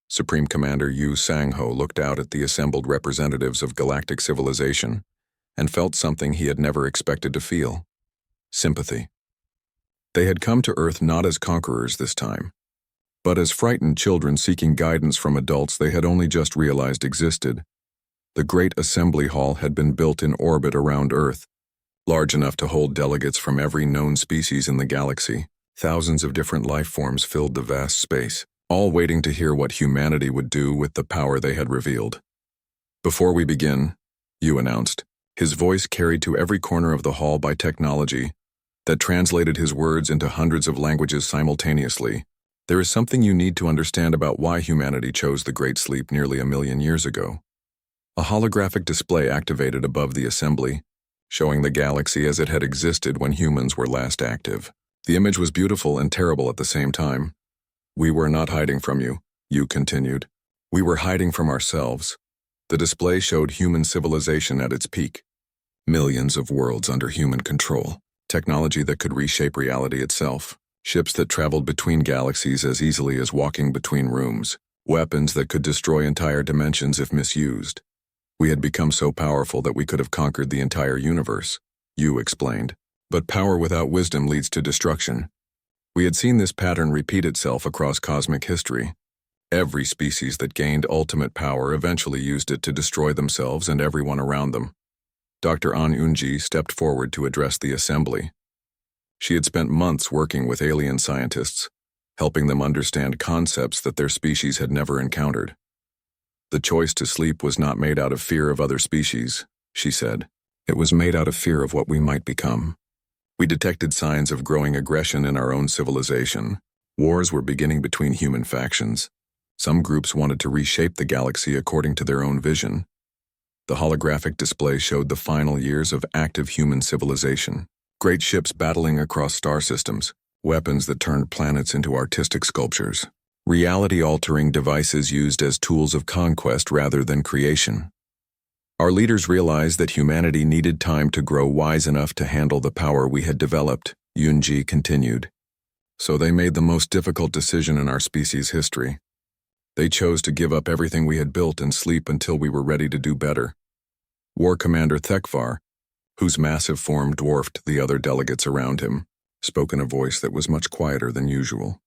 Supreme Commander Yu Sang-ho looked out at the assembled representatives of galactic civilization and felt something he had never expected to feel: sympathy. They had come to Earth not as conquerors this time, but as frightened children seeking guidance from adults they had only just realized existed. The Great Assembly Hall had been built in orbit around Earth, large enough to hold delegates from every known species in the galaxy. Thousands of different life forms filled the vast space, all waiting to hear what humanity would do with the power they had revealed. "Before we begin," Yu announced, his voice carried to every corner of the hall by technology that translated his words into hundreds of languages simultaneously. "There is something you need to understand about why humanity chose the Great Sleep nearly 1,000,000 years ago." A holographic display activated above the assembly, showing the galaxy as it had existed when humans were last active. The image was beautiful and terrible at the same time. "We were not hiding from you," Yu continued. "We were hiding from ourselves." The display showed human civilization at its peak. Millions of worlds under human control. Technology that could reshape reality itself. Ships that traveled between galaxies as easily as walking between rooms. Weapons that could destroy entire dimensions if misused. "We had become so powerful that we could have conquered the entire universe," Yu explained. "But power without wisdom leads to destruction. We had seen this pattern repeat itself across cosmic history. Every species that gained ultimate power eventually used it to destroy themselves and everyone around them." Dr. An Eunji stepped forward to address the assembly. She had spent months working with alien scientists, helping them understand concepts that their species had never encountered. "The choice to sleep was not made out of fear of other species," she said. "It was made out of fear of what we might become. We detected signs of growing aggression in our own civilization. Wars were beginning between human factions. Some groups wanted to reshape the galaxy according to their own vision." The holographic display showed the final years of active human civilization. Great ships battling across star systems, weapons that turned planets into artistic sculptures, reality-altering devices used as tools of conquest rather than creation. "Our leaders realized that humanity needed time to grow wise enough to handle the power we had developed," Yunji continued. "So they made the most difficult decision in our species' history. They chose to give up everything we had built and sleep until we were ready to do better." War Commander Thekvar, whose massive form dwarfed the other delegates around him, spoke in a voice that was much quieter than usual.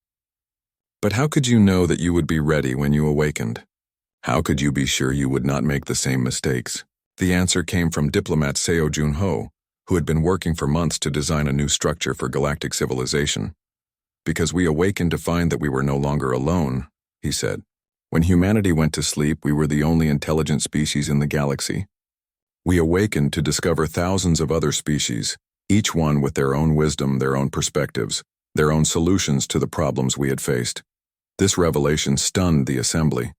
"But how could you know that you would be ready when you awakened? How could you be sure you would not make the same mistakes?" The answer came from diplomat Seo Jun-ho, who had been working for months to design a new structure for galactic civilization. "Because we awakened to find that we were no longer alone," he said. "When humanity went to sleep, we were the only intelligent species in the galaxy. We awakened to discover thousands of other species, each one with their own wisdom, their own perspectives, their own solutions to the problems we had faced. This revelation stunned the assembly.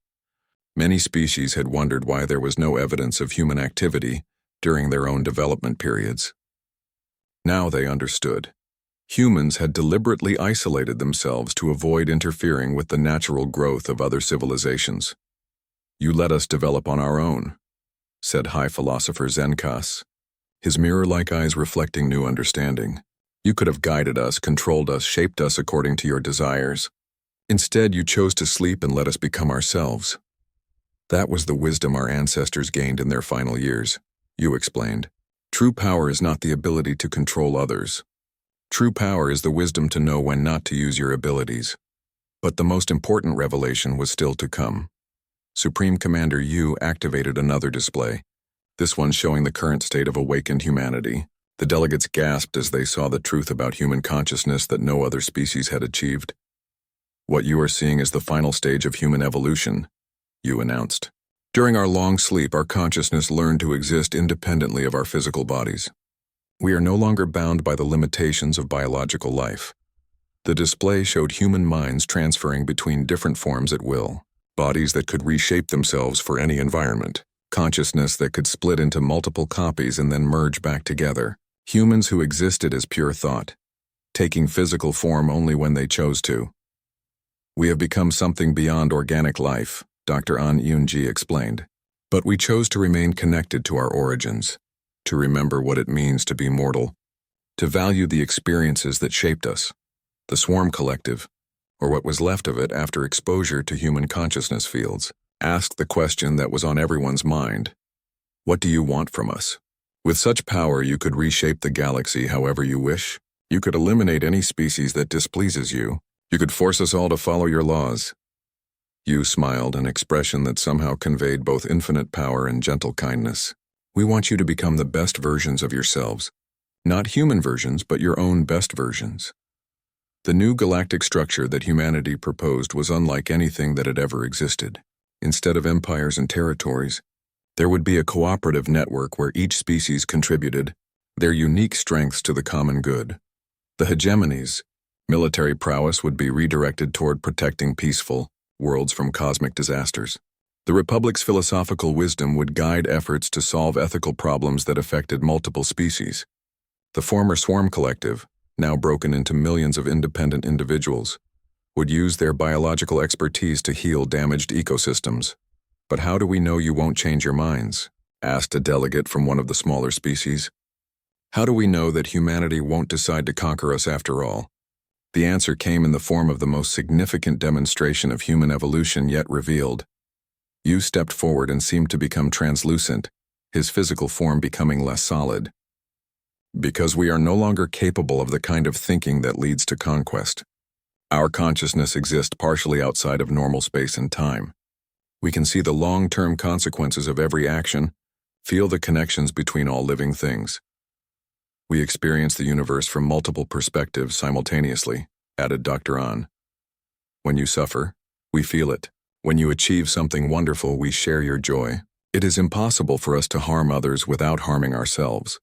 Many species had wondered why there was no evidence of human activity during their own development periods. Now they understood. Humans had deliberately isolated themselves to avoid interfering with the natural growth of other civilizations. "You let us develop on our own," said High Philosopher Zenkas, his mirror-like eyes reflecting new understanding. "You could have guided us, controlled us, shaped us according to your desires. Instead, you chose to sleep and let us become ourselves. That was the wisdom our ancestors gained in their final years," Yu explained. "True power is not the ability to control others. True power is the wisdom to know when not to use your abilities." But the most important revelation was still to come. Supreme Commander Yu activated another display, this one showing the current state of awakened humanity. The delegates gasped as they saw the truth about human consciousness that no other species had achieved. "What you are seeing is the final stage of human evolution," Yu announced. "During our long sleep, our consciousness learned to exist independently of our physical bodies. We are no longer bound by the limitations of biological life." The display showed human minds transferring between different forms at will, bodies that could reshape themselves for any environment, consciousness that could split into multiple copies and then merge back together, humans who existed as pure thought, taking physical form only when they chose to. "We have become something beyond organic life," Dr. An Eunji explained. "But we chose to remain connected to our origins, to remember what it means to be mortal, to value the experiences that shaped us. The Swarm Collective, or what was left of it after exposure to human consciousness fields, asked the question that was on everyone's mind. What do you want from us? With such power, you could reshape the galaxy however you wish. You could eliminate any species that displeases you. You could force us all to follow your laws. You smiled, an expression that somehow conveyed both infinite power and gentle kindness. We want you to become the best versions of yourselves. Not human versions, but your own best versions. The new galactic structure that humanity proposed was unlike anything that had ever existed. Instead of empires and territories, there would be a cooperative network where each species contributed their unique strengths to the common good. The hegemonies, military prowess, would be redirected toward protecting peaceful worlds from cosmic disasters. The Republic's philosophical wisdom would guide efforts to solve ethical problems that affected multiple species. The former Swarm Collective, now broken into millions of independent individuals, would use their biological expertise to heal damaged ecosystems. But how do we know you won't change your minds? Asked a delegate from one of the smaller species. How do we know that humanity won't decide to conquer us after all? The answer came in the form of the most significant demonstration of human evolution yet revealed. Yu stepped forward and seemed to become translucent, his physical form becoming less solid. Because we are no longer capable of the kind of thinking that leads to conquest. Our consciousness exists partially outside of normal space and time. We can see the long-term consequences of every action, feel the connections between all living things. We experience the universe from multiple perspectives simultaneously, added Dr. An. When you suffer, we feel it. When you achieve something wonderful, we share your joy. It is impossible for us to harm others without harming ourselves.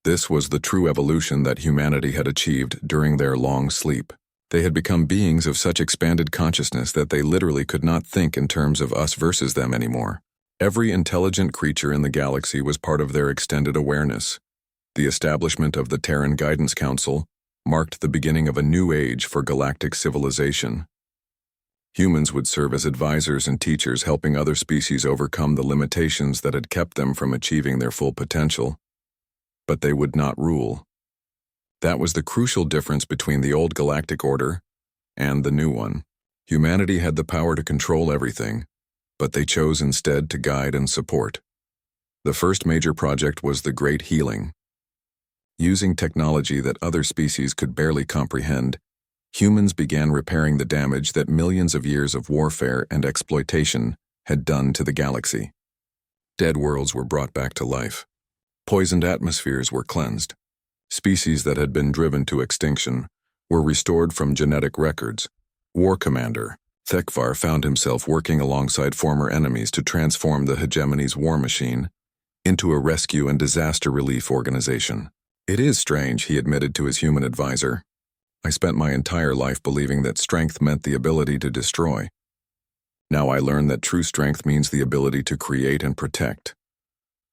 This was the true evolution that humanity had achieved during their long sleep. They had become beings of such expanded consciousness that they literally could not think in terms of us versus them anymore. Every intelligent creature in the galaxy was part of their extended awareness. The establishment of the Terran Guidance Council marked the beginning of a new age for galactic civilization. Humans would serve as advisors and teachers, helping other species overcome the limitations that had kept them from achieving their full potential. But they would not rule. That was the crucial difference between the old galactic order and the new one. Humanity had the power to control everything, but they chose instead to guide and support. The first major project was the Great Healing. Using technology that other species could barely comprehend, humans began repairing the damage that millions of years of warfare and exploitation had done to the galaxy. Dead worlds were brought back to life. Poisoned atmospheres were cleansed. Species that had been driven to extinction were restored from genetic records. War Commander Thekvar found himself working alongside former enemies to transform the hegemony's war machine into a rescue and disaster relief organization. It is strange, he admitted to his human advisor. I spent my entire life believing that strength meant the ability to destroy. Now I learn that true strength means the ability to create and protect.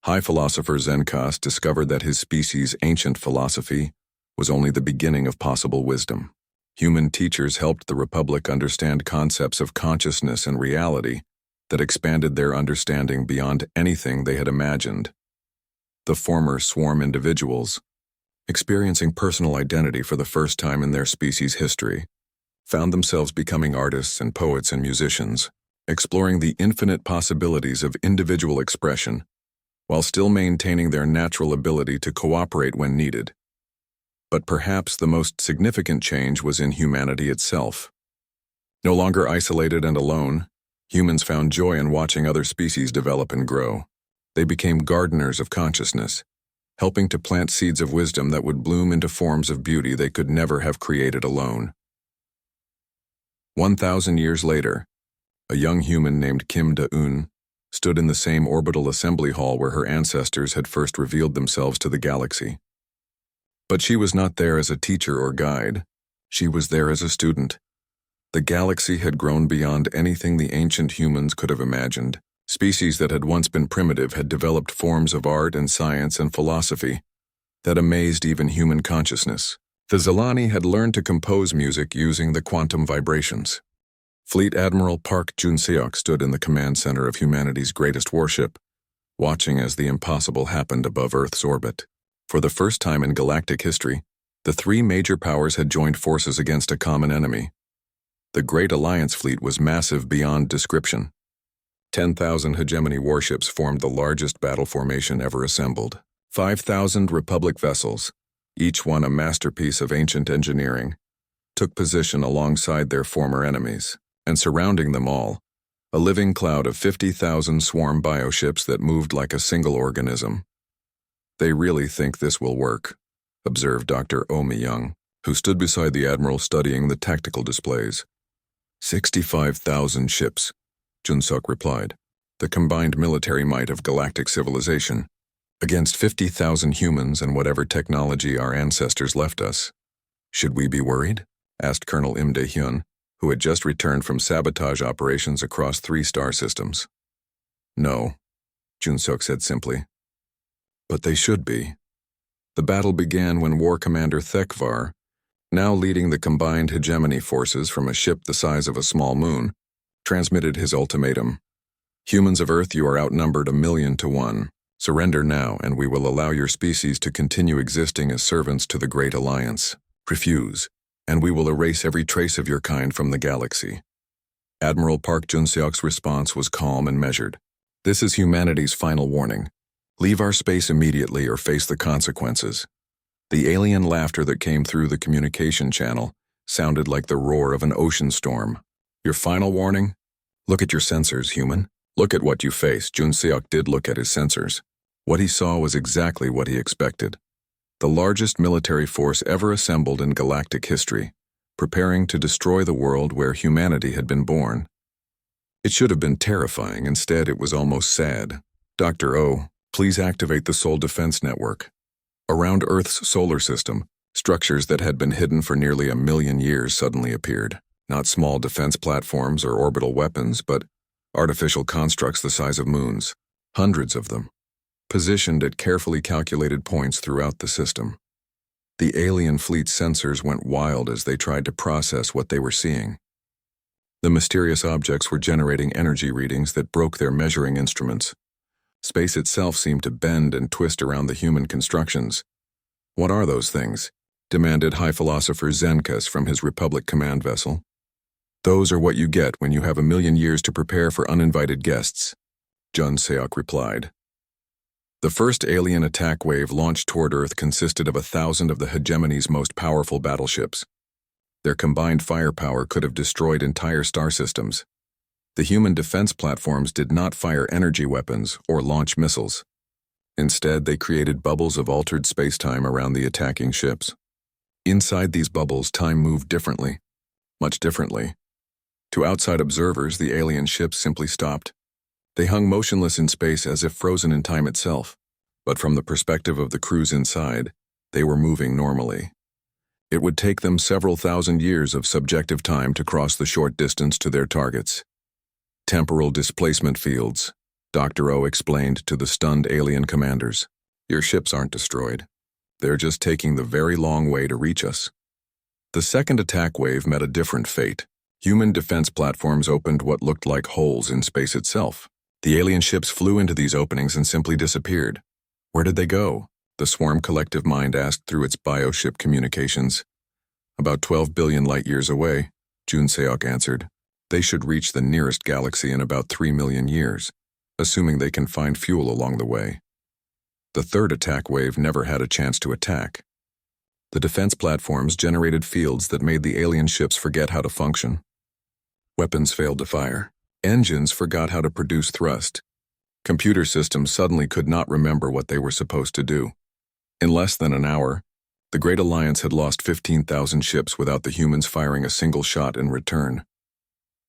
High philosopher Zenkas discovered that his species' ancient philosophy was only the beginning of possible wisdom. Human teachers helped the Republic understand concepts of consciousness and reality that expanded their understanding beyond anything they had imagined. The former swarm individuals, experiencing personal identity for the first time in their species' history, found themselves becoming artists and poets and musicians, exploring the infinite possibilities of individual expression while still maintaining their natural ability to cooperate when needed. But perhaps the most significant change was in humanity itself. No longer isolated and alone, humans found joy in watching other species develop and grow. They became gardeners of consciousness, helping to plant seeds of wisdom that would bloom into forms of beauty they could never have created alone. 1,000 years later, a young human named Kim Da-un stood in the same orbital assembly hall where her ancestors had first revealed themselves to the galaxy. But she was not there as a teacher or guide. She was there as a student. The galaxy had grown beyond anything the ancient humans could have imagined. Species that had once been primitive had developed forms of art and science and philosophy that amazed even human consciousness. The Zilani had learned to compose music using the quantum vibrations. Fleet Admiral Park Jun-seok stood in the command center of humanity's greatest warship, watching as the impossible happened above Earth's orbit. For the first time in galactic history, the three major powers had joined forces against a common enemy. The Great Alliance fleet was massive beyond description. 10,000 hegemony warships formed the largest battle formation ever assembled. 5,000 Republic vessels, each one a masterpiece of ancient engineering, took position alongside their former enemies, and surrounding them all, a living cloud of 50,000 swarm bioships that moved like a single organism. "They really think this will work," observed Dr. Young, who stood beside the Admiral studying the tactical displays. 65,000 ships, Junsuk replied, "the combined military might of galactic civilization, against 50,000 humans and whatever technology our ancestors left us. Should we be worried?" asked Colonel Im Dae-hyun, who had just returned from sabotage operations across 3 star systems. "No," Junsuk said simply. "But they should be." The battle began when War Commander Thekvar, now leading the combined hegemony forces from a ship the size of a small moon, transmitted his ultimatum. "Humans of Earth, you are outnumbered 1,000,000-1. Surrender now, and we will allow your species to continue existing as servants to the Great Alliance. Refuse, and we will erase every trace of your kind from the galaxy." Admiral Park Jun-seok's response was calm and measured. "This is humanity's final warning. Leave our space immediately or face the consequences." The alien laughter that came through the communication channel sounded like the roar of an ocean storm. "Your final warning? Look at your sensors, human. Look at what you face." Jun-seok did look at his sensors. What he saw was exactly what he expected. The largest military force ever assembled in galactic history, preparing to destroy the world where humanity had been born. It should have been terrifying. Instead, it was almost sad. "Dr. O, please activate the Soul Defense Network." Around Earth's solar system, structures that had been hidden for nearly 1,000,000 years suddenly appeared. Not small defense platforms or orbital weapons, but artificial constructs the size of moons. Hundreds of them, positioned at carefully calculated points throughout the system. The alien fleet's sensors went wild as they tried to process what they were seeing. The mysterious objects were generating energy readings that broke their measuring instruments. Space itself seemed to bend and twist around the human constructions. "What are those things?" demanded High Philosopher Zenkas from his Republic command vessel. "Those are what you get when you have 1,000,000 years to prepare for uninvited guests," Jun-seok replied. The first alien attack wave launched toward Earth consisted of 1,000 of the hegemony's most powerful battleships. Their combined firepower could have destroyed entire star systems. The human defense platforms did not fire energy weapons or launch missiles. Instead, they created bubbles of altered space-time around the attacking ships. Inside these bubbles, time moved differently, much differently. To outside observers, the alien ships simply stopped. They hung motionless in space as if frozen in time itself, but from the perspective of the crews inside, they were moving normally. It would take them several thousand years of subjective time to cross the short distance to their targets. "Temporal displacement fields," Dr. O explained to the stunned alien commanders. "Your ships aren't destroyed. They're just taking the very long way to reach us." The second attack wave met a different fate. Human defense platforms opened what looked like holes in space itself. The alien ships flew into these openings and simply disappeared. "Where did they go?" the Swarm Collective Mind asked through its bioship communications. "About 12 billion light-years away," Jun-seok answered. "They should reach the nearest galaxy in about 3 million years, assuming they can find fuel along the way." The third attack wave never had a chance to attack. The defense platforms generated fields that made the alien ships forget how to function. Weapons failed to fire. Engines forgot how to produce thrust. Computer systems suddenly could not remember what they were supposed to do. In less than an hour, the Great Alliance had lost 15,000 ships without the humans firing a single shot in return.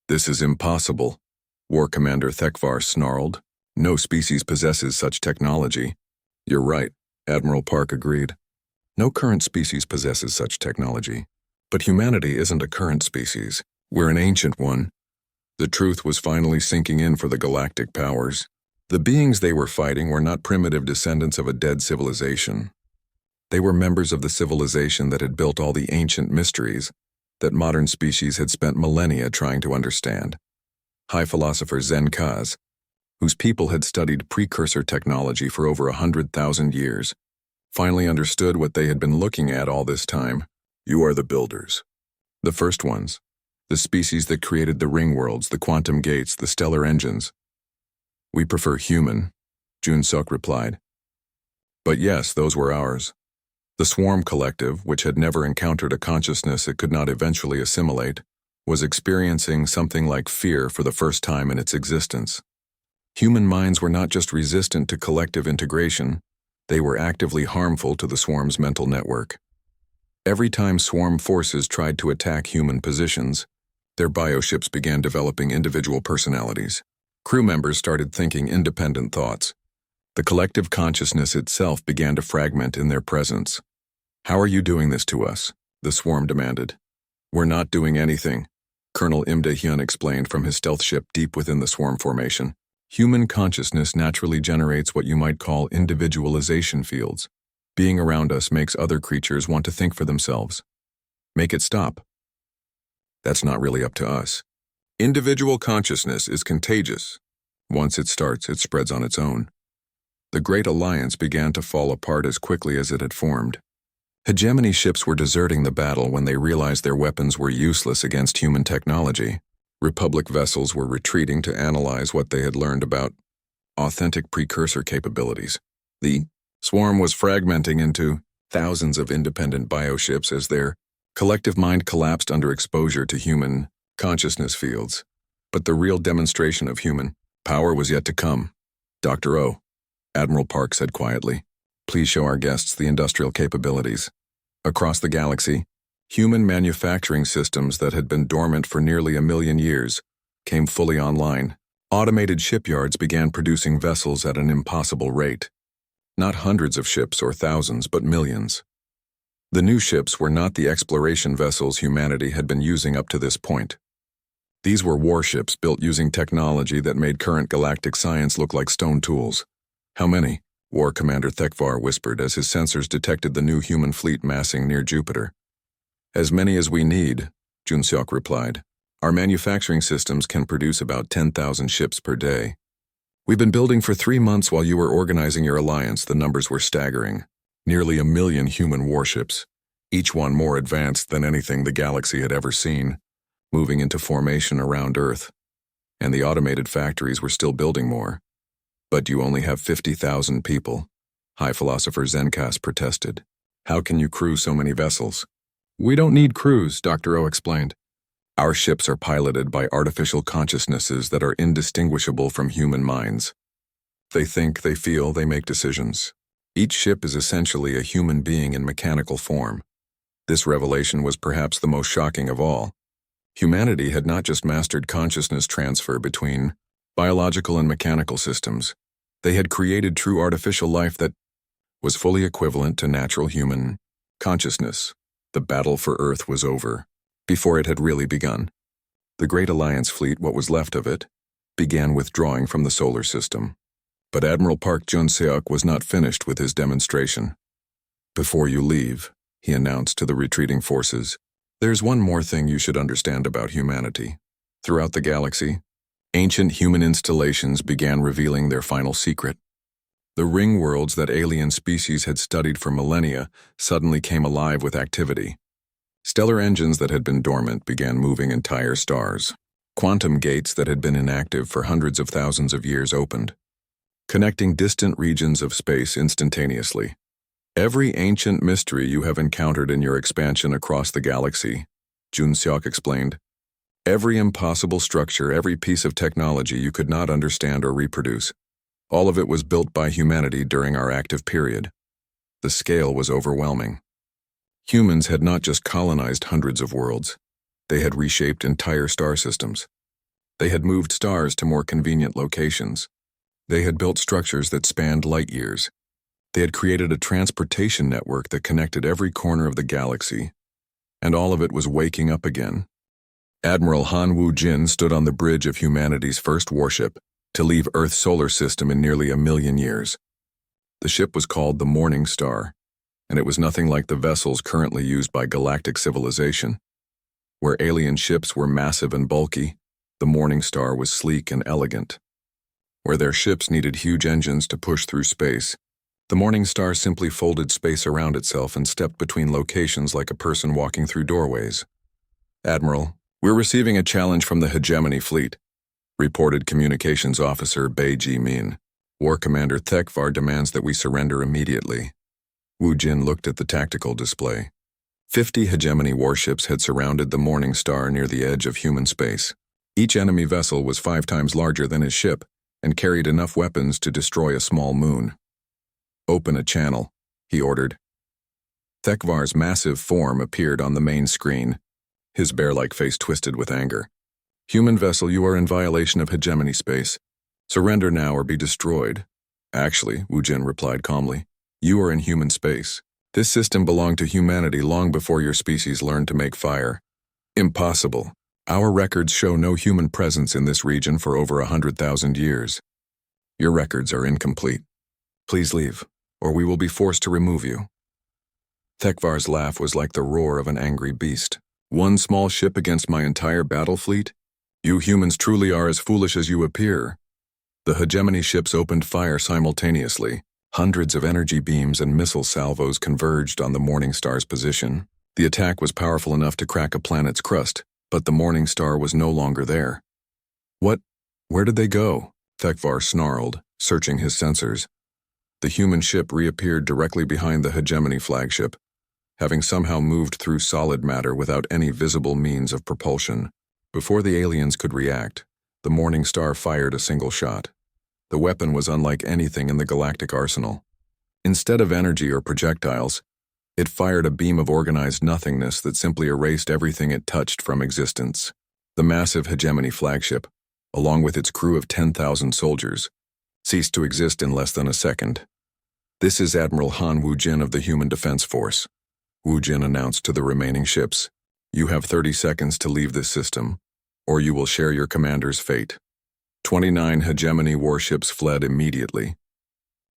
"This is impossible," War Commander Thekvar snarled. "No species possesses such technology." "You're right," Admiral Park agreed. "No current species possesses such technology. But humanity isn't a current species. We're an ancient one." The truth was finally sinking in for the galactic powers. The beings they were fighting were not primitive descendants of a dead civilization. They were members of the civilization that had built all the ancient mysteries that modern species had spent millennia trying to understand. High Philosopher Zen-Kaz, whose people had studied precursor technology for over 100,000 years, finally understood what they had been looking at all this time. "You are the builders. The first ones. The species that created the ring worlds, the quantum gates, the stellar engines. We prefer human, Jun-seok replied. But yes, those were ours. The Swarm Collective, which had never encountered a consciousness it could not eventually assimilate, was experiencing something like fear for the first time in its existence. Human minds were not just resistant to collective integration, they were actively harmful to the Swarm's mental network. Every time Swarm forces tried to attack human positions, their bioships began developing individual personalities. Crew members started thinking independent thoughts. The collective consciousness itself began to fragment in their presence. "How are you doing this to us?" the Swarm demanded. "We're not doing anything," Colonel Im Dae-hyun explained from his stealth ship deep within the Swarm formation. Human consciousness naturally generates what you might call individualization fields. Being around us makes other creatures want to think for themselves. Make it stop. That's not really up to us. Individual consciousness is contagious. Once it starts, it spreads on its own. The Great Alliance began to fall apart as quickly as it had formed. Hegemony ships were deserting the battle when they realized their weapons were useless against human technology. Republic vessels were retreating to analyze what they had learned about authentic precursor capabilities. The Swarm was fragmenting into thousands of independent bioships as their collective mind collapsed under exposure to human consciousness fields. But the real demonstration of human power was yet to come. "Dr. O," Admiral Park said quietly, "please show our guests the industrial capabilities." Across the galaxy, human manufacturing systems that had been dormant for nearly 1,000,000 years came fully online. Automated shipyards began producing vessels at an impossible rate. Not hundreds of ships or thousands, but millions. The new ships were not the exploration vessels humanity had been using up to this point. These were warships built using technology that made current galactic science look like stone tools. "How many?" War Commander Thekvar whispered as his sensors detected the new human fleet massing near Jupiter. "As many as we need," Jun-seok replied. "Our manufacturing systems can produce about 10,000 ships per day. We've been building for 3 months while you were organizing your alliance." The numbers were staggering. Nearly 1,000,000 human warships, each one more advanced than anything the galaxy had ever seen, moving into formation around Earth. And the automated factories were still building more. "But you only have 50,000 people," High Philosopher Zenkas protested. "How can you crew so many vessels?" "We don't need crews," Dr. O explained. "Our ships are piloted by artificial consciousnesses that are indistinguishable from human minds. They think, they feel, they make decisions. Each ship is essentially a human being in mechanical form." This revelation was perhaps the most shocking of all. Humanity had not just mastered consciousness transfer between biological and mechanical systems. They had created true artificial life that was fully equivalent to natural human consciousness. The battle for Earth was over, before it had really begun. The Great Alliance fleet, what was left of it, began withdrawing from the solar system. But Admiral Park Jun-seok was not finished with his demonstration. "Before you leave," he announced to the retreating forces, "there's one more thing you should understand about humanity. Throughout the galaxy, ancient human installations began revealing their final secret. The ring worlds that alien species had studied for millennia suddenly came alive with activity. Stellar engines that had been dormant began moving entire stars. Quantum gates that had been inactive for hundreds of thousands of years opened, connecting distant regions of space instantaneously. Every ancient mystery you have encountered in your expansion across the galaxy, Jun-seok explained. Every impossible structure, every piece of technology you could not understand or reproduce. All of it was built by humanity during our active period. The scale was overwhelming. Humans had not just colonized hundreds of worlds. They had reshaped entire star systems. They had moved stars to more convenient locations. They had built structures that spanned light years. They had created a transportation network that connected every corner of the galaxy. And all of it was waking up again. Admiral Han Woo-jin stood on the bridge of humanity's first warship to leave Earth's solar system in nearly 1,000,000 years. The ship was called the Morning Star, and it was nothing like the vessels currently used by galactic civilization. Where alien ships were massive and bulky, the Morning Star was sleek and elegant. Where their ships needed huge engines to push through space, the Morning Star simply folded space around itself and stepped between locations like a person walking through doorways. "Admiral," "We're receiving a challenge from the Hegemony Fleet," reported Communications Officer Bei Ji-min. "War Commander Thekvar demands that we surrender immediately." Wu Jin looked at the tactical display. 50 Hegemony warships had surrounded the Morning Star near the edge of human space. Each enemy vessel was 5 times larger than his ship and carried enough weapons to destroy a small moon. "Open a channel," he ordered. Thekvar's massive form appeared on the main screen, his bear-like face twisted with anger. "Human vessel, you are in violation of hegemony space. Surrender now or be destroyed." "Actually," Wu Jin replied calmly, "you are in human space. This system belonged to humanity long before your species learned to make fire." "Impossible. Our records show no human presence in this region for over 100,000 years. Your records are incomplete. Please leave, or we will be forced to remove you." Thekvar's laugh was like the roar of an angry beast. "One small ship against my entire battle fleet? You humans truly are as foolish as you appear." The hegemony ships opened fire simultaneously. Hundreds of energy beams and missile salvos converged on the Morning Star's position. The attack was powerful enough to crack a planet's crust, but the Morning Star was no longer there. "What? Where did they go?" Thekvar snarled, searching his sensors. The human ship reappeared directly behind the hegemony flagship, having somehow moved through solid matter without any visible means of propulsion. Before the aliens could react, the Morning Star fired a single shot. The weapon was unlike anything in the galactic arsenal. Instead of energy or projectiles, it fired a beam of organized nothingness that simply erased everything it touched from existence. The massive hegemony flagship, along with its crew of 10,000 soldiers, ceased to exist in less than a second. "This is Admiral Han Wu Jin of the Human Defense Force," Wu Jin announced to the remaining ships. "You have 30 seconds to leave this system, or you will share your commander's fate." 29 hegemony warships fled immediately.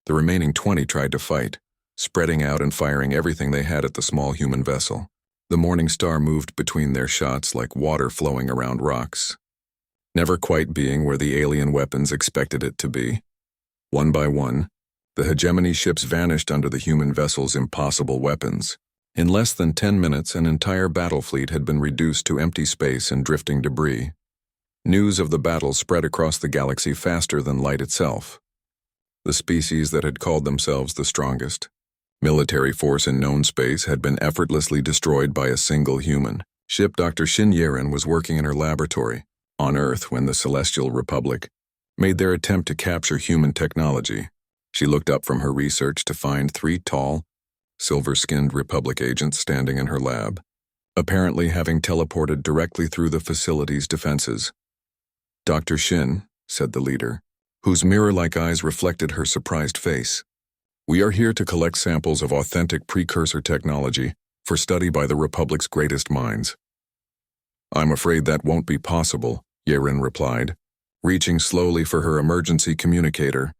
The remaining 20 tried to fight, spreading out and firing everything they had at the small human vessel. The Morning Star moved between their shots like water flowing around rocks, never quite being where the alien weapons expected it to be. One by one, the hegemony ships vanished under the human vessel's impossible weapons. In less than 10 minutes, an entire battle fleet had been reduced to empty space and drifting debris. News of the battle spread across the galaxy faster than light itself. The species that had called themselves the strongest military force in known space had been effortlessly destroyed by a single human. Ship Dr. Shin Yerin was working in her laboratory on Earth when the Celestial Republic made their attempt to capture human technology. She looked up from her research to find 3 tall, silver-skinned Republic agents standing in her lab, apparently having teleported directly through the facility's defenses. "Dr. Shin," said the leader, whose mirror-like eyes reflected her surprised face, "we are here to collect samples of authentic precursor technology for study by the Republic's greatest minds." "I'm afraid that won't be possible," Yerin replied, reaching slowly for her emergency communicator.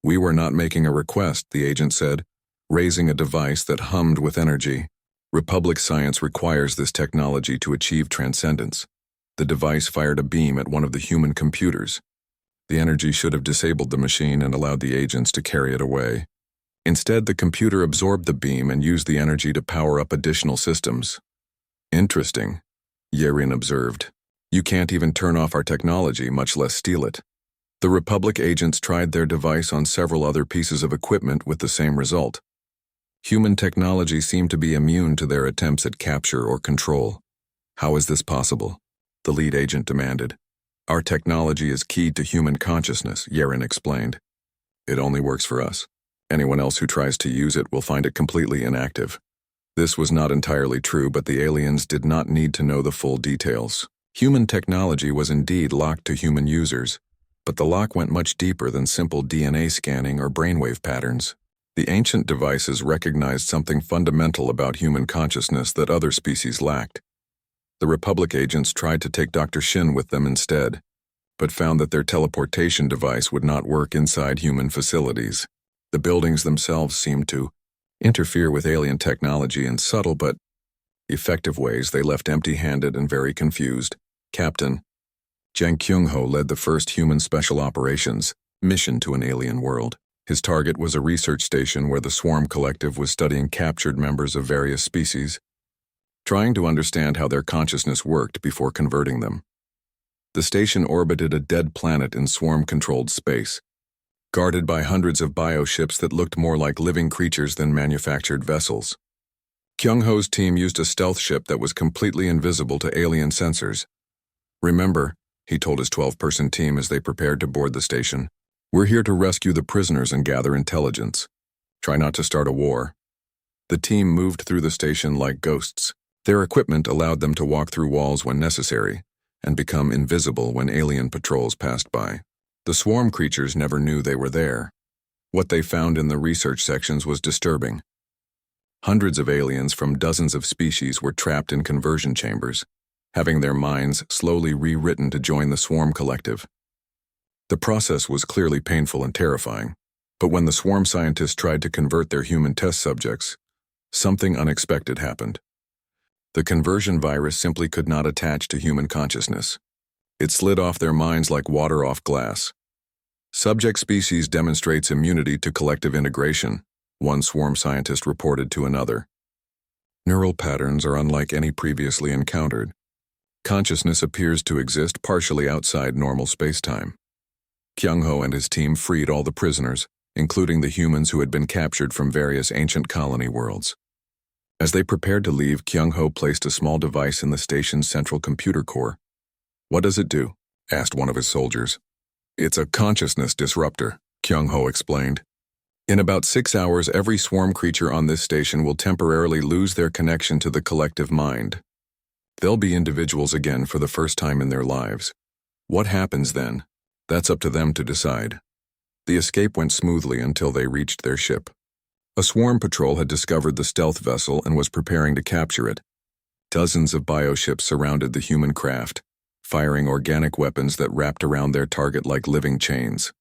"We were not making a request," the agent said, raising a device that hummed with energy. "Republic science requires this technology to achieve transcendence." The device fired a beam at one of the human computers. The energy should have disabled the machine and allowed the agents to carry it away. Instead, the computer absorbed the beam and used the energy to power up additional systems. "Interesting," Yerin observed. "You can't even turn off our technology, much less steal it." The Republic agents tried their device on several other pieces of equipment with the same result. Human technology seemed to be immune to their attempts at capture or control. "How is this possible?" the lead agent demanded. "Our technology is keyed to human consciousness," Yerin explained. "It only works for us. Anyone else who tries to use it will find it completely inactive." This was not entirely true, but the aliens did not need to know the full details. Human technology was indeed locked to human users, but the lock went much deeper than simple DNA scanning or brainwave patterns. The ancient devices recognized something fundamental about human consciousness that other species lacked. The Republic agents tried to take Dr. Shin with them instead, but found that their teleportation device would not work inside human facilities. The buildings themselves seemed to interfere with alien technology in subtle but effective ways. They left empty-handed and very confused. Captain Zhang Kyung-ho led the first human special operations mission to an alien world. His target was a research station where the Swarm Collective was studying captured members of various species. trying to understand how their consciousness worked before converting them. The station orbited a dead planet in swarm-controlled space, guarded by hundreds of bioships that looked more like living creatures than manufactured vessels. Kyung-ho's team used a stealth ship that was completely invisible to alien sensors. "Remember," he told his 12-person team as they prepared to board the station, "we're here to rescue the prisoners and gather intelligence. Try not to start a war." The team moved through the station like ghosts. Their equipment allowed them to walk through walls when necessary and become invisible when alien patrols passed by. The swarm creatures never knew they were there. What they found in the research sections was disturbing. Hundreds of aliens from dozens of species were trapped in conversion chambers, having their minds slowly rewritten to join the swarm collective. The process was clearly painful and terrifying, but when the swarm scientists tried to convert their human test subjects, something unexpected happened. The conversion virus simply could not attach to human consciousness. It slid off their minds like water off glass. "Subject species demonstrates immunity to collective integration," one swarm scientist reported to another. "Neural patterns are unlike any previously encountered. Consciousness appears to exist partially outside normal spacetime." Kyung-ho and his team freed all the prisoners, including the humans who had been captured from various ancient colony worlds. As they prepared to leave, Kyung-ho placed a small device in the station's central computer core. "What does it do?" asked one of his soldiers. "It's a consciousness disruptor," Kyung-ho explained. "In about 6 hours, every swarm creature on this station will temporarily lose their connection to the collective mind. They'll be individuals again for the first time in their lives. What happens then? That's up to them to decide." The escape went smoothly until they reached their ship. A swarm patrol had discovered the stealth vessel and was preparing to capture it. Dozens of bioships surrounded the human craft, firing organic weapons that wrapped around their target like living chains.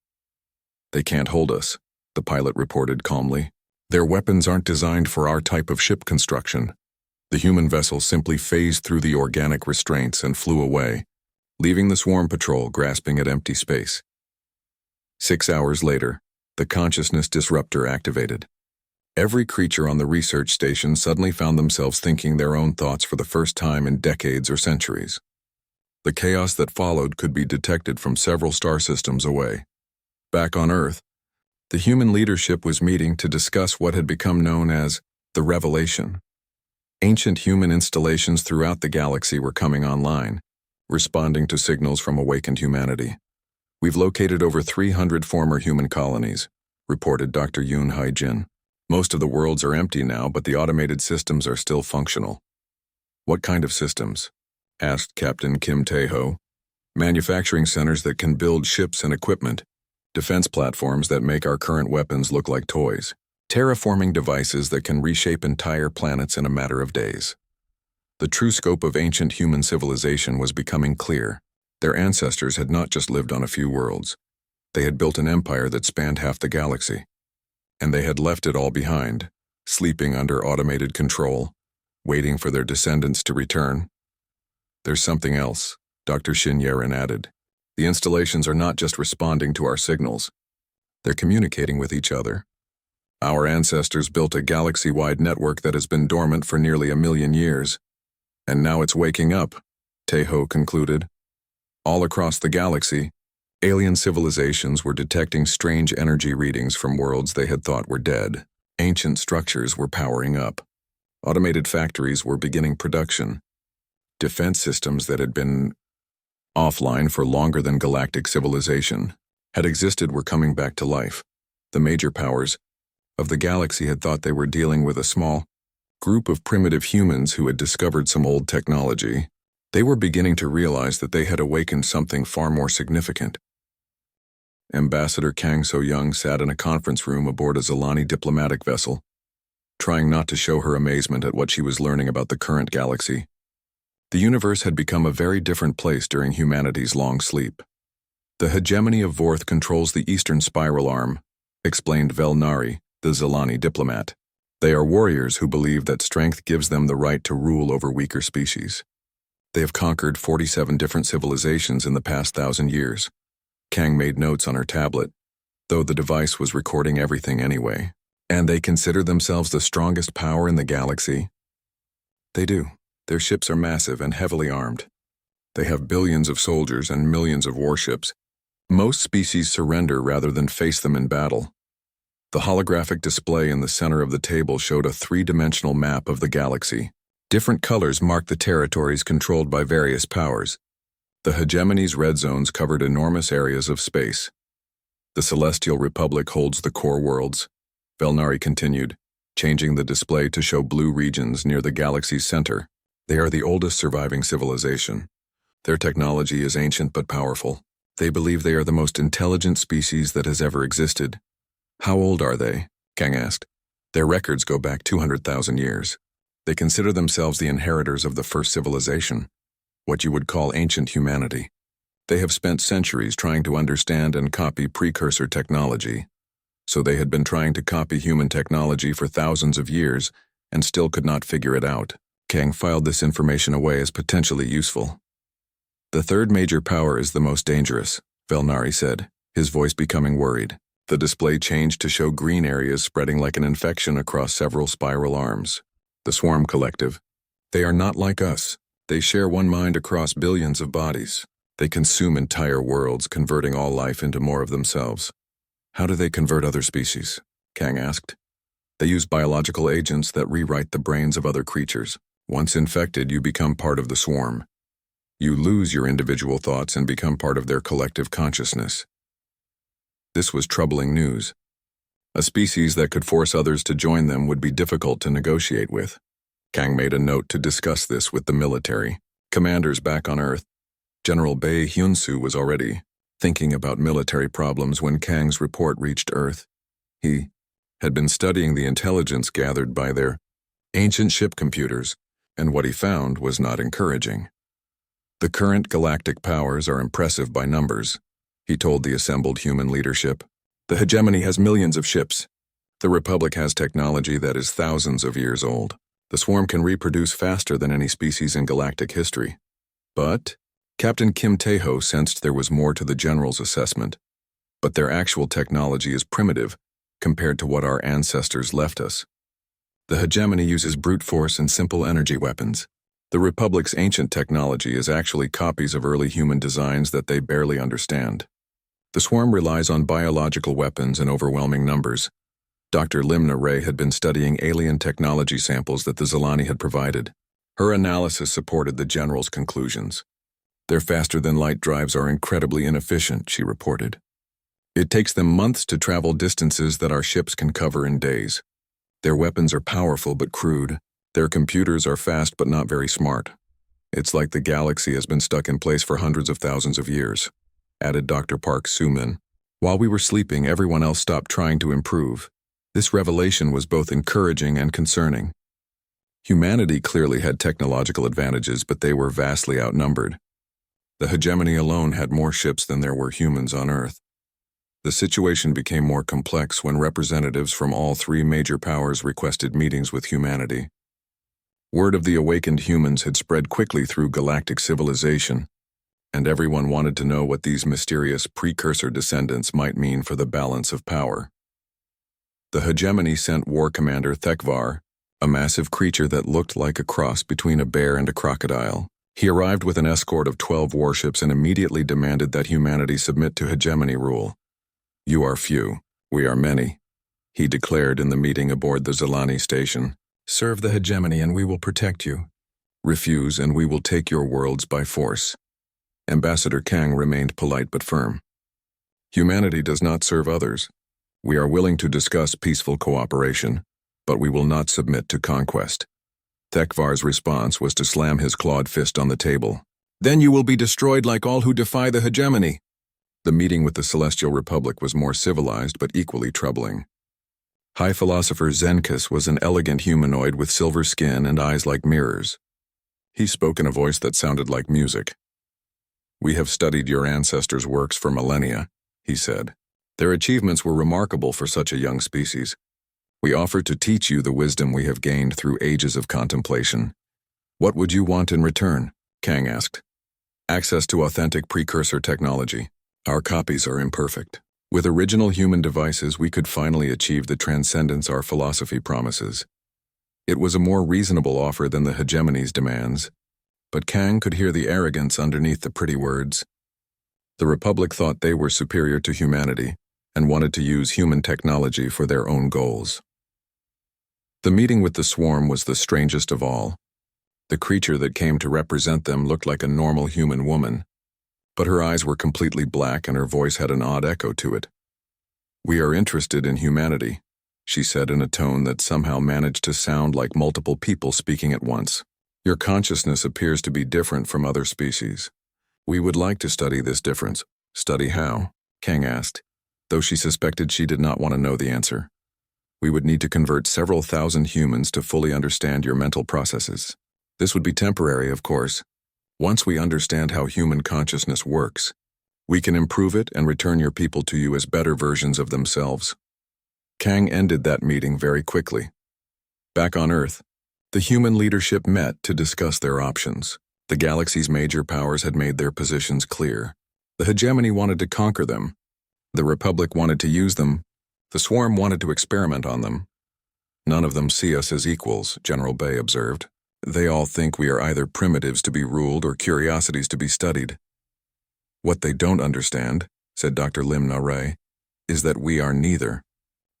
"They can't hold us," the pilot reported calmly. "Their weapons aren't designed for our type of ship construction." The human vessel simply phased through the organic restraints and flew away, leaving the swarm patrol grasping at empty space. 6 hours later, the consciousness disruptor activated. Every creature on the research station suddenly found themselves thinking their own thoughts for the first time in decades or centuries. The chaos that followed could be detected from several star systems away. Back on Earth, the human leadership was meeting to discuss what had become known as the Revelation. Ancient human installations throughout the galaxy were coming online, responding to signals from awakened humanity. "We've located over 300 former human colonies," reported Dr. Yoon Hae-jin. "Most of the worlds are empty now, but the automated systems are still functional." "What kind of systems?" asked Captain Kim Tae-ho. "Manufacturing centers that can build ships and equipment, defense platforms that make our current weapons look like toys, terraforming devices that can reshape entire planets in a matter of days." The true scope of ancient human civilization was becoming clear. Their ancestors had not just lived on a few worlds. They had built an empire that spanned half the galaxy. And they had left it all behind, sleeping under automated control, waiting for their descendants to return. "There's something else," Dr. Shin Yerin added. "The installations are not just responding to our signals. They're communicating with each other. Our ancestors built a galaxy-wide network that has been dormant for nearly 1,000,000 years. And now it's waking up," Tae-ho concluded. All across the galaxy, alien civilizations were detecting strange energy readings from worlds they had thought were dead. Ancient structures were powering up. Automated factories were beginning production. Defense systems that had been offline for longer than galactic civilization had existed were coming back to life. The major powers of the galaxy had thought they were dealing with a small group of primitive humans who had discovered some old technology. They were beginning to realize that they had awakened something far more significant. Ambassador Kang So-young sat in a conference room aboard a Zilani diplomatic vessel, trying not to show her amazement at what she was learning about the current galaxy. The universe had become a very different place during humanity's long sleep. "The hegemony of Vorth controls the eastern spiral arm," explained Velnari, the Zilani diplomat. "They are warriors who believe that strength gives them the right to rule over weaker species. They have conquered 47 different civilizations in the past 1,000 years. Kang made notes on her tablet, though the device was recording everything anyway. "And they consider themselves the strongest power in the galaxy?" "They do," Their ships are massive and heavily armed. They have billions of soldiers and millions of warships. Most species surrender rather than face them in battle. The holographic display in the center of the table showed a three-dimensional map of the galaxy. Different colors marked the territories controlled by various powers. The hegemony's red zones covered enormous areas of space. The Celestial Republic holds the core worlds, Velnari continued, changing the display to show blue regions near the galaxy's center. They are the oldest surviving civilization. Their technology is ancient but powerful. They believe they are the most intelligent species that has ever existed. How old are they? Kang asked. Their records go back 200,000 years. They consider themselves the inheritors of the first civilization, what you would call ancient humanity. They have spent centuries trying to understand and copy precursor technology. So they had been trying to copy human technology for thousands of years and still could not figure it out. Kang filed this information away as potentially useful. The third major power is the most dangerous, Velnari said, his voice becoming worried. The display changed to show green areas spreading like an infection across several spiral arms. The Swarm Collective. They are not like us. They share one mind across billions of bodies. They consume entire worlds, converting all life into more of themselves. How do they convert other species? Kang asked. They use biological agents that rewrite the brains of other creatures. Once infected, you become part of the swarm. You lose your individual thoughts and become part of their collective consciousness. This was troubling news. A species that could force others to join them would be difficult to negotiate with. Kang made a note to discuss this with the military. Commanders back on Earth. General Bae Hyun-soo was already thinking about military problems when Kang's report reached Earth. He had been studying the intelligence gathered by their ancient ship computers, and what he found was not encouraging. The current galactic powers are impressive by numbers, he told the assembled human leadership. The hegemony has millions of ships. The Republic has technology that is thousands of years old. The swarm can reproduce faster than any species in galactic history. But Captain Kim Tae-ho sensed there was more to the general's assessment. But their actual technology is primitive compared to what our ancestors left us. The hegemony uses brute force and simple energy weapons. The Republic's ancient technology is actually copies of early human designs that they barely understand. The swarm relies on biological weapons in overwhelming numbers. Dr. Limna Ray had been studying alien technology samples that the Zilani had provided. Her analysis supported the general's conclusions. Their faster-than-light drives are incredibly inefficient, she reported. It takes them months to travel distances that our ships can cover in days. Their weapons are powerful but crude. Their computers are fast but not very smart. It's like the galaxy has been stuck in place for hundreds of thousands of years, added Dr. Park Soo-min. While we were sleeping, everyone else stopped trying to improve. This revelation was both encouraging and concerning. Humanity clearly had technological advantages, but they were vastly outnumbered. The hegemony alone had more ships than there were humans on Earth. The situation became more complex when representatives from all three major powers requested meetings with humanity. Word of the awakened humans had spread quickly through galactic civilization, and everyone wanted to know what these mysterious precursor descendants might mean for the balance of power. The hegemony sent War Commander Thekvar, a massive creature that looked like a cross between a bear and a crocodile. He arrived with an escort of 12 warships and immediately demanded that humanity submit to hegemony rule. You are few, we are many, he declared in the meeting aboard the Zilani station. Serve the hegemony and we will protect you. Refuse and we will take your worlds by force. Ambassador Kang remained polite but firm. Humanity does not serve others. We are willing to discuss peaceful cooperation, but we will not submit to conquest. Thekvar's response was to slam his clawed fist on the table. Then you will be destroyed like all who defy the hegemony. The meeting with the Celestial Republic was more civilized but equally troubling. High Philosopher Zenkus was an elegant humanoid with silver skin and eyes like mirrors. He spoke in a voice that sounded like music. We have studied your ancestors' works for millennia, he said. Their achievements were remarkable for such a young species. We offer to teach you the wisdom we have gained through ages of contemplation. What would you want in return? Kang asked. Access to authentic precursor technology. Our copies are imperfect. With original human devices, we could finally achieve the transcendence our philosophy promises. It was a more reasonable offer than the hegemony's demands, but Kang could hear the arrogance underneath the pretty words. The Republic thought they were superior to humanity and wanted to use human technology for their own goals. The meeting with the swarm was the strangest of all. The creature that came to represent them looked like a normal human woman, but her eyes were completely black and her voice had an odd echo to it. "We are interested in humanity," she said in a tone that somehow managed to sound like multiple people speaking at once. "Your consciousness appears to be different from other species. We would like to study this difference." "Study how?" Kang asked, though she suspected she did not want to know the answer. "We would need to convert several thousand humans to fully understand your mental processes. This would be temporary, of course. Once we understand how human consciousness works, we can improve it and return your people to you as better versions of themselves." Kang ended that meeting very quickly. Back on Earth, the human leadership met to discuss their options. The galaxy's major powers had made their positions clear. The hegemony wanted to conquer them. The Republic wanted to use them. The swarm wanted to experiment on them. "None of them see us as equals," General Bay observed. "They all think we are either primitives to be ruled or curiosities to be studied." "What they don't understand," said Dr. Lim Na-Ray, "is that we are neither.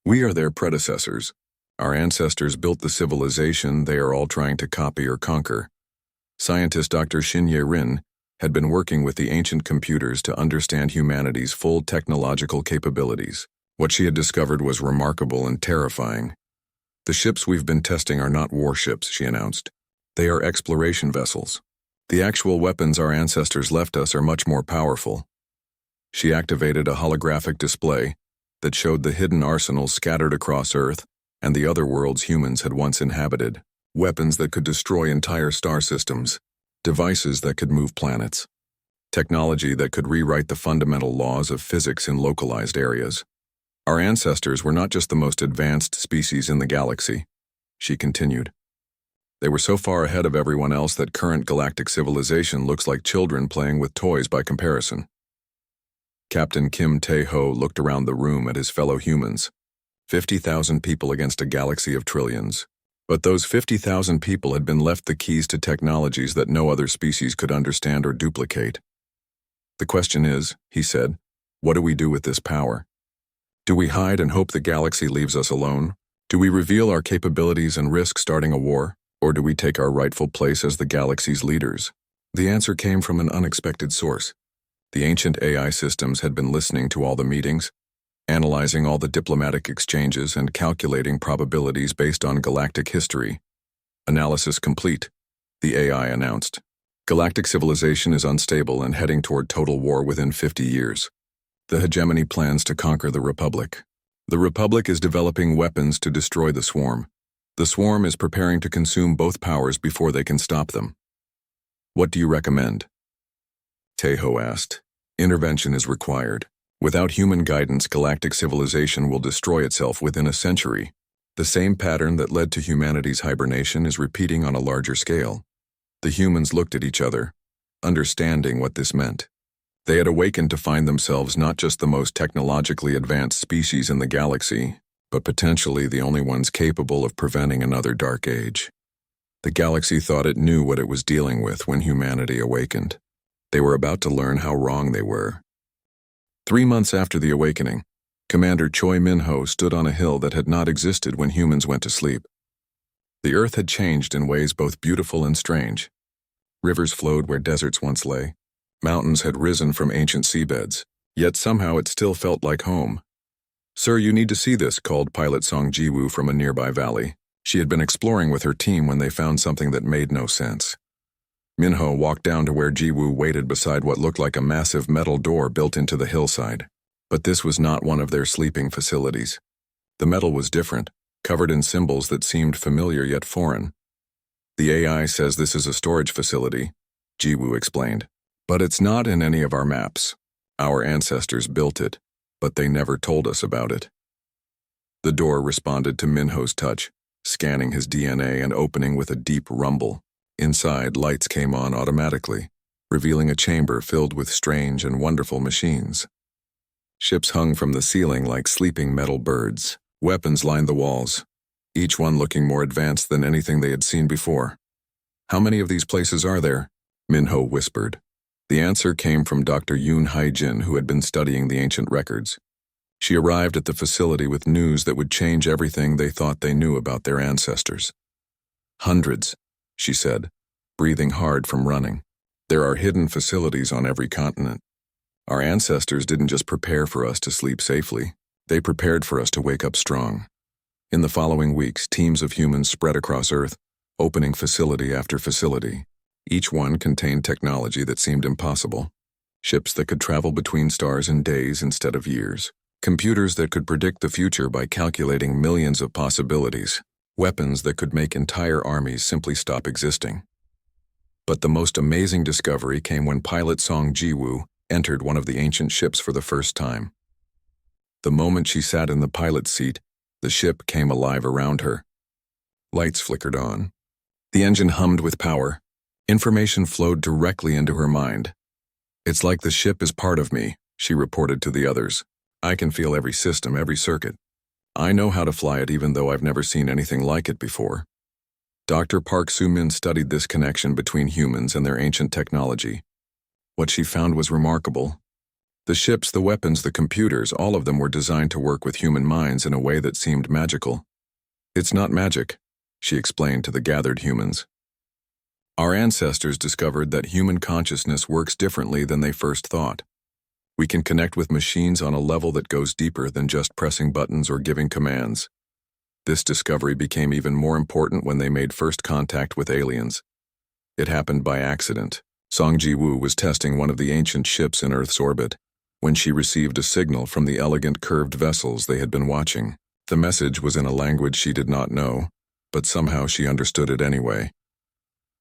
We are their predecessors. Our ancestors built the civilization they are all trying to copy or conquer." Scientist Dr. Shin-Ye Rin had been working with the ancient computers to understand humanity's full technological capabilities. What she had discovered was remarkable and terrifying. "The ships we've been testing are not warships," she announced. "They are exploration vessels. The actual weapons our ancestors left us are much more powerful." She activated a holographic display that showed the hidden arsenals scattered across Earth and the other worlds humans had once inhabited. Weapons that could destroy entire star systems, devices that could move planets, technology that could rewrite the fundamental laws of physics in localized areas. "Our ancestors were not just the most advanced species in the galaxy," she continued. "They were so far ahead of everyone else that current galactic civilization looks like children playing with toys by comparison." Captain Kim Tae-ho looked around the room at his fellow humans. 50,000 people against a galaxy of trillions. But those 50,000 people had been left the keys to technologies that no other species could understand or duplicate. "The question is," he said, "what do we do with this power? Do we hide and hope the galaxy leaves us alone? Do we reveal our capabilities and risk starting a war? Or do we take our rightful place as the galaxy's leaders?" The answer came from an unexpected source. The ancient AI systems had been listening to all the meetings, analyzing all the diplomatic exchanges and calculating probabilities based on galactic history. "Analysis complete," the AI announced. "Galactic civilization is unstable and heading toward total war within 50 years. The hegemony plans to conquer the Republic. The Republic is developing weapons to destroy the swarm. The swarm is preparing to consume both powers before they can stop them. What do you recommend?" Tae-ho asked. "Intervention is required. Without human guidance, galactic civilization will destroy itself within a century. The same pattern that led to humanity's hibernation is repeating on a larger scale." The humans looked at each other, understanding what this meant. They had awakened to find themselves not just the most technologically advanced species in the galaxy, but potentially the only ones capable of preventing another dark age. The galaxy thought it knew what it was dealing with when humanity awakened. They were about to learn how wrong they were. 3 months after the awakening, Commander Choi Min-ho stood on a hill that had not existed when humans went to sleep. The Earth had changed in ways both beautiful and strange. Rivers flowed where deserts once lay. Mountains had risen from ancient seabeds, yet somehow it still felt like home. "Sir, you need to see this," called pilot Song Ji-woo from a nearby valley. She had been exploring with her team when they found something that made no sense. Min-ho walked down to where Ji-woo waited beside what looked like a massive metal door built into the hillside. But this was not one of their sleeping facilities. The metal was different, covered in symbols that seemed familiar yet foreign. "The AI says this is a storage facility," Ji-woo explained. "But it's not in any of our maps. Our ancestors built it, but they never told us about it." The door responded to Min-ho's touch, scanning his DNA and opening with a deep rumble. Inside, lights came on automatically, revealing a chamber filled with strange and wonderful machines. Ships hung from the ceiling like sleeping metal birds. Weapons lined the walls. each one looking more advanced than anything they had seen before. "How many of these places are there?" Minho whispered. The answer came from Dr. Yoon Hae-jin, who had been studying the ancient records. She arrived at the facility with news that would change everything they thought they knew about their ancestors. "Hundreds," she said, breathing hard from running. "There are hidden facilities on every continent. Our ancestors didn't just prepare for us to sleep safely, they prepared for us to wake up strong." In the following weeks, teams of humans spread across Earth, opening facility after facility. Each one contained technology that seemed impossible. Ships that could travel between stars in days instead of years. Computers that could predict the future by calculating millions of possibilities. Weapons that could make entire armies simply stop existing. But the most amazing discovery came when pilot Song Ji-woo entered one of the ancient ships for the first time. The moment she sat in the pilot's seat, the ship came alive around her. Lights flickered on. The engine hummed with power. Information flowed directly into her mind. "It's like the ship is part of me," she reported to the others. "I can feel every system, every circuit. I know how to fly it even though I've never seen anything like it before." Dr. Park Soo-min studied this connection between humans and their ancient technology. What she found was remarkable. The ships, the weapons, the computers, all of them were designed to work with human minds in a way that seemed magical. "It's not magic," she explained to the gathered humans. "Our ancestors discovered that human consciousness works differently than they first thought. We can connect with machines on a level that goes deeper than just pressing buttons or giving commands." This discovery became even more important when they made first contact with aliens. It happened by accident. Song Ji-woo was testing one of the ancient ships in Earth's orbit when she received a signal from the elegant curved vessels they had been watching. The message was in a language she did not know, but somehow she understood it anyway.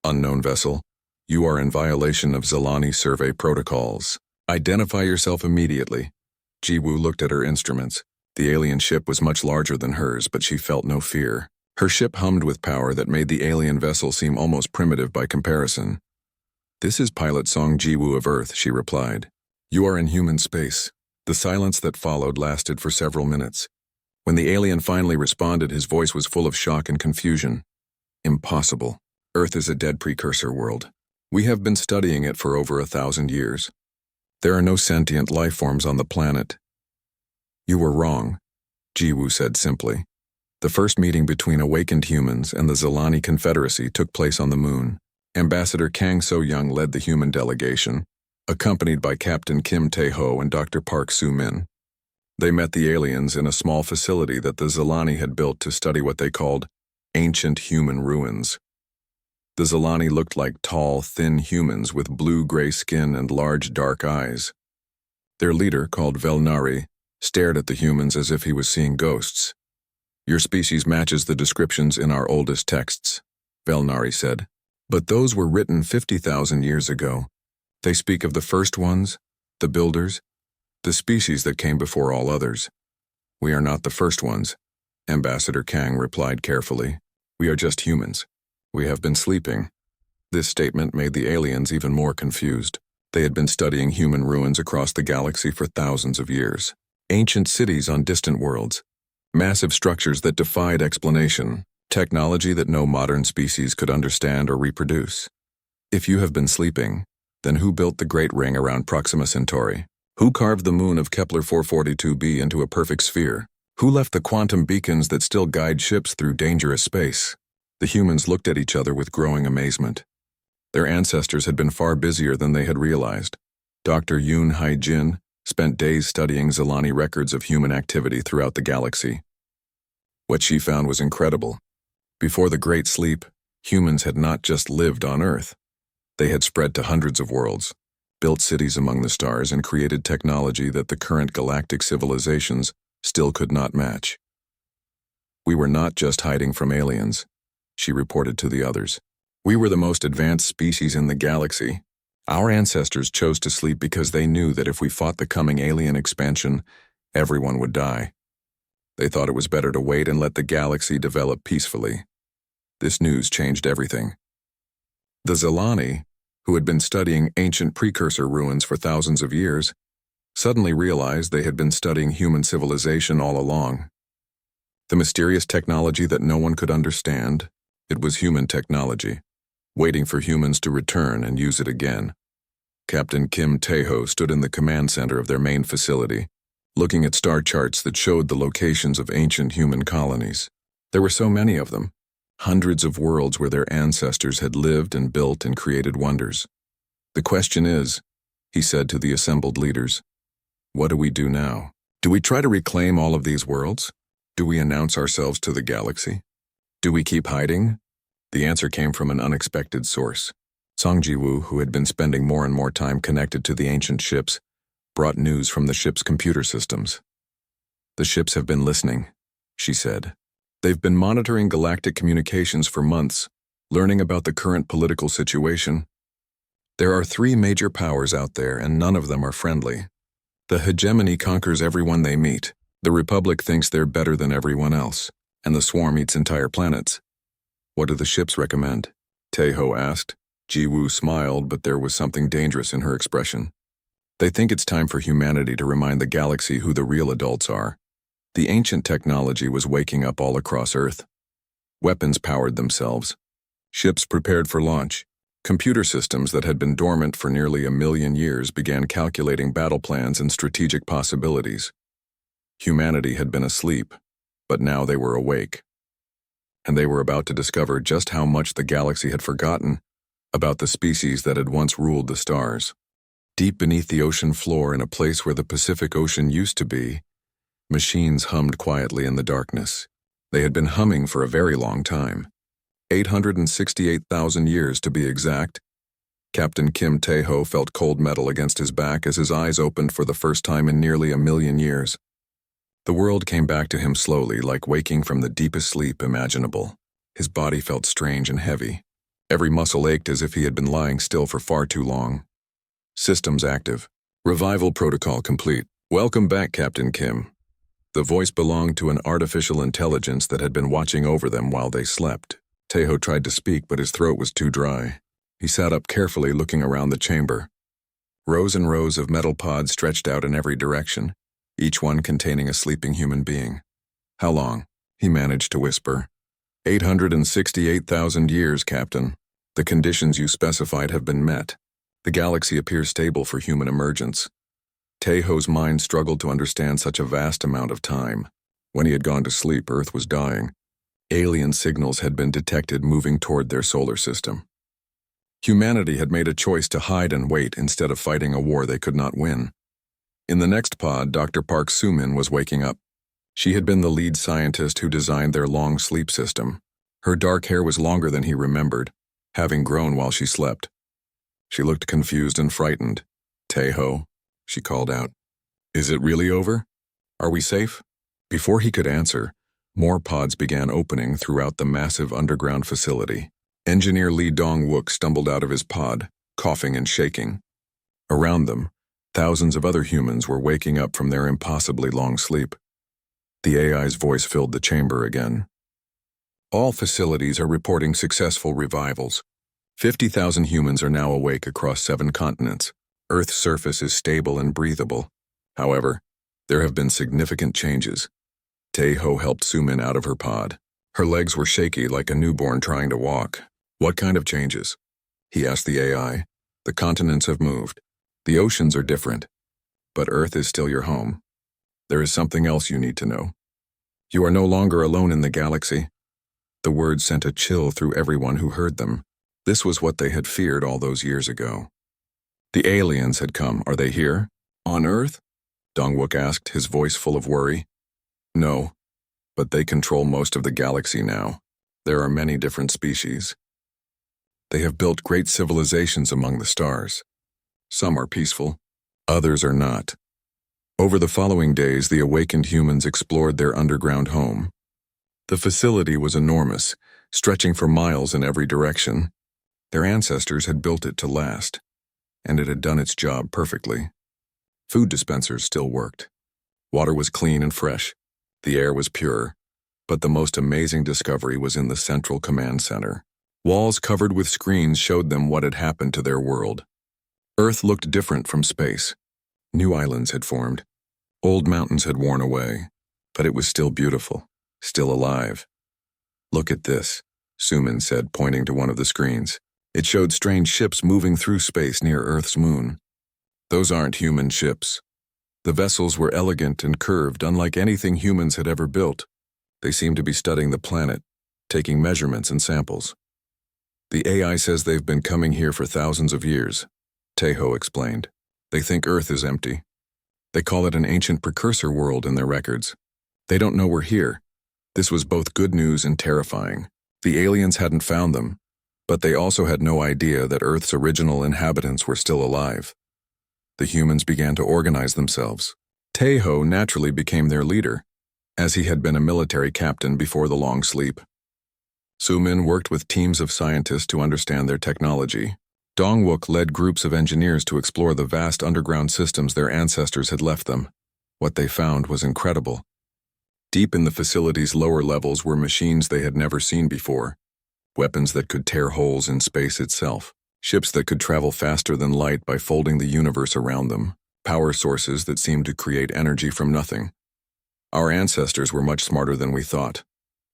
"Unknown vessel, you are in violation of Zalani survey protocols. Identify yourself immediately." Ji-woo looked at her instruments. The alien ship was much larger than hers, but she felt no fear. Her ship hummed with power that made the alien vessel seem almost primitive by comparison. "This is pilot Song Ji-woo of Earth," she replied. "You are in human space." The silence that followed lasted for several minutes. When the alien finally responded, his voice was full of shock and confusion. "Impossible. Earth is a dead precursor world. We have been studying it for over 1,000 years. There are no sentient life forms on the planet." "You were wrong," Ji-woo said simply. The first meeting between awakened humans and the Zalani Confederacy took place on the moon. Ambassador Kang So-young led the human delegation, accompanied by Captain Kim Tae-ho and Dr. Park Soo-min. They met the aliens in a small facility that the Zalani had built to study what they called ancient human ruins. The Zalani looked like tall, thin humans with blue-gray skin and large, dark eyes. Their leader, called Velnari, stared at the humans as if he was seeing ghosts. "Your species matches the descriptions in our oldest texts," Velnari said. "But those were written 50,000 years ago. They speak of the first ones, the builders, the species that came before all others. We are not the first ones," Ambassador Kang replied carefully. "We are just humans. We have been sleeping." This statement made the aliens even more confused. They had been studying human ruins across the galaxy for thousands of years. Ancient cities on distant worlds, massive structures that defied explanation, technology that no modern species could understand or reproduce. If you have been sleeping, then who built the Great Ring around Proxima Centauri? Who carved the moon of Kepler 442b into a perfect sphere? Who left the quantum beacons that still guide ships through dangerous space? The humans looked at each other with growing amazement. Their ancestors had been far busier than they had realized. Dr. Yoon Hae-jin spent days studying Zalani records of human activity throughout the galaxy. What she found was incredible. Before the Great Sleep, humans had not just lived on Earth. They had spread to hundreds of worlds, built cities among the stars, and created technology that the current galactic civilizations still could not match. "We were not just hiding from aliens," she reported to the others. "We were the most advanced species in the galaxy. Our ancestors chose to sleep because they knew that if we fought the coming alien expansion, everyone would die. They thought it was better to wait and let the galaxy develop peacefully." This news changed everything. The Zalani, who had been studying ancient precursor ruins for thousands of years, suddenly realized they had been studying human civilization all along. The mysterious technology that no one could understand, it was human technology, waiting for humans to return and use it again. Captain Kim Tae-ho stood in the command center of their main facility, looking at star charts that showed the locations of ancient human colonies. There were so many of them, hundreds of worlds where their ancestors had lived and built and created wonders. The question is, he said to the assembled leaders, what do we do now? Do we try to reclaim all of these worlds? Do we announce ourselves to the galaxy? Do we keep hiding? The answer came from an unexpected source. Song Ji-woo, who had been spending more and more time connected to the ancient ships, brought news from the ship's computer systems. The ships have been listening, she said. They've been monitoring galactic communications for months, learning about the current political situation. There are 3 major powers out there, and none of them are friendly. The hegemony conquers everyone they meet. The Republic thinks they're better than everyone else, and the swarm eats entire planets. What do the ships recommend? Tae-ho asked. Ji-woo smiled, but there was something dangerous in her expression. They think it's time for humanity to remind the galaxy who the real adults are. The ancient technology was waking up all across Earth. Weapons powered themselves. Ships prepared for launch. Computer systems that had been dormant for nearly 1 million years began calculating battle plans and strategic possibilities. Humanity had been asleep, but now they were awake. And they were about to discover just how much the galaxy had forgotten about the species that had once ruled the stars. Deep beneath the ocean floor, in a place where the Pacific Ocean used to be, machines hummed quietly in the darkness. They had been humming for a very long time. 868,000 years to be exact. Captain Kim Tae-ho felt cold metal against his back as his eyes opened for the first time in nearly 1 million years. The world came back to him slowly, like waking from the deepest sleep imaginable. His body felt strange and heavy. Every muscle ached as if he had been lying still for far too long. Systems active. Revival protocol complete. Welcome back, Captain Kim. The voice belonged to an artificial intelligence that had been watching over them while they slept. Tae-ho tried to speak, but his throat was too dry. He sat up carefully, looking around the chamber. Rows and rows of metal pods stretched out in every direction, each one containing a sleeping human being. How long? He managed to whisper. 868,000 years, Captain. The conditions you specified have been met. The galaxy appears stable for human emergence. Tae-ho's mind struggled to understand such a vast amount of time. When he had gone to sleep, Earth was dying. Alien signals had been detected moving toward their solar system. Humanity had made a choice to hide and wait instead of fighting a war they could not win. In the next pod, Dr. Park Soo-min was waking up. She had been the lead scientist who designed their long sleep system. Her dark hair was longer than he remembered, having grown while she slept. She looked confused and frightened. Tae-ho, she called out. Is it really over? Are we safe? Before he could answer, more pods began opening throughout the massive underground facility. Engineer Lee Dong-wook stumbled out of his pod, coughing and shaking. Around them, thousands of other humans were waking up from their impossibly long sleep. The AI's voice filled the chamber again. All facilities are reporting successful revivals. 50,000 humans are now awake across 7 continents. Earth's surface is stable and breathable. However, there have been significant changes. Tae-ho helped Soo-min out of her pod. Her legs were shaky like a newborn trying to walk. What kind of changes? He asked the AI. The continents have moved. The oceans are different. But Earth is still your home. There is something else you need to know. You are no longer alone in the galaxy. The words sent a chill through everyone who heard them. This was what they had feared all those years ago. The aliens had come. Are they here? On Earth? Dong-wook asked, his voice full of worry. No, but they control most of the galaxy now. There are many different species. They have built great civilizations among the stars. Some are peaceful, others are not. Over the following days, the awakened humans explored their underground home. The facility was enormous, stretching for miles in every direction. Their ancestors had built it to last, and it had done its job perfectly. Food dispensers still worked. Water was clean and fresh. The air was pure. But the most amazing discovery was in the central command center. Walls covered with screens showed them what had happened to their world. Earth looked different from space. New islands had formed. Old mountains had worn away, but it was still beautiful. still alive. "Look at this," Suman said, pointing to one of the screens. It showed strange ships moving through space near Earth's moon. "Those aren't human ships. The vessels were elegant and curved, unlike anything humans had ever built. They seemed to be studying the planet, taking measurements and samples. The AI says they've been coming here for thousands of years," Tejo explained. "They think Earth is empty. They call it an ancient precursor world in their records. They don't know we're here." This was both good news and terrifying. The aliens hadn't found them, but they also had no idea that Earth's original inhabitants were still alive. The humans began to organize themselves. Tejo naturally became their leader, as he had been a military captain before the long sleep. Sumin worked with teams of scientists to understand their technology. Dongwook led groups of engineers to explore the vast underground systems their ancestors had left them. What they found was incredible. Deep in the facility's lower levels were machines they had never seen before, weapons that could tear holes in space itself, ships that could travel faster than light by folding the universe around them, power sources that seemed to create energy from nothing. "Our ancestors were much smarter than we thought,"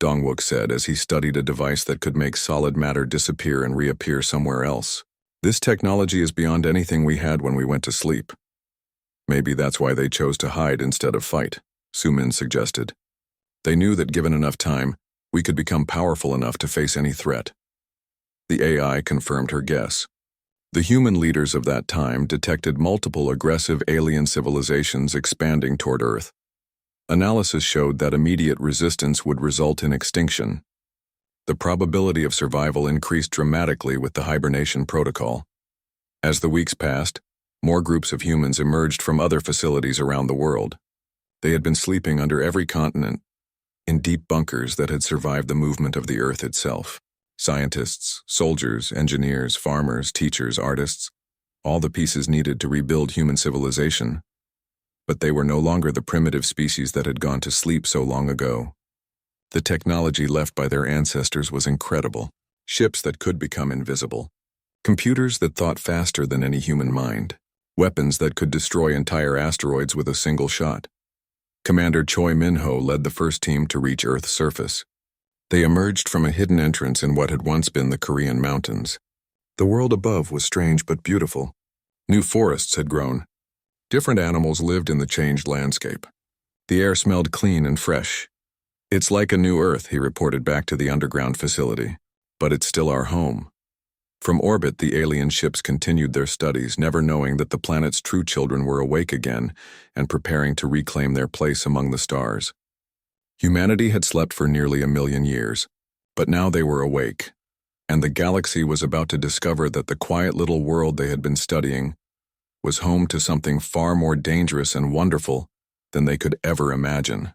Dongwook said as he studied a device that could make solid matter disappear and reappear somewhere else. "This technology is beyond anything we had when we went to sleep." "Maybe that's why they chose to hide instead of fight," Sumin suggested. "They knew that given enough time, we could become powerful enough to face any threat." The AI confirmed her guess. The human leaders of that time detected multiple aggressive alien civilizations expanding toward Earth. Analysis showed that immediate resistance would result in extinction. The probability of survival increased dramatically with the hibernation protocol. As the weeks passed, more groups of humans emerged from other facilities around the world. They had been sleeping under every continent, in deep bunkers that had survived the movement of the Earth itself. Scientists, soldiers, engineers, farmers, teachers, artists, all the pieces needed to rebuild human civilization. But they were no longer the primitive species that had gone to sleep so long ago. The technology left by their ancestors was incredible. Ships that could become invisible. Computers that thought faster than any human mind. Weapons that could destroy entire asteroids with a single shot. Commander Choi Min-ho led the first team to reach Earth's surface. They emerged from a hidden entrance in what had once been the Korean mountains. The world above was strange but beautiful. New forests had grown. Different animals lived in the changed landscape. The air smelled clean and fresh. "It's like a new Earth," he reported back to the underground facility. "But it's still our home." From orbit, the alien ships continued their studies, never knowing that the planet's true children were awake again and preparing to reclaim their place among the stars. Humanity had slept for nearly 1,000,000 years, but now they were awake, and the galaxy was about to discover that the quiet little world they had been studying was home to something far more dangerous and wonderful than they could ever imagine.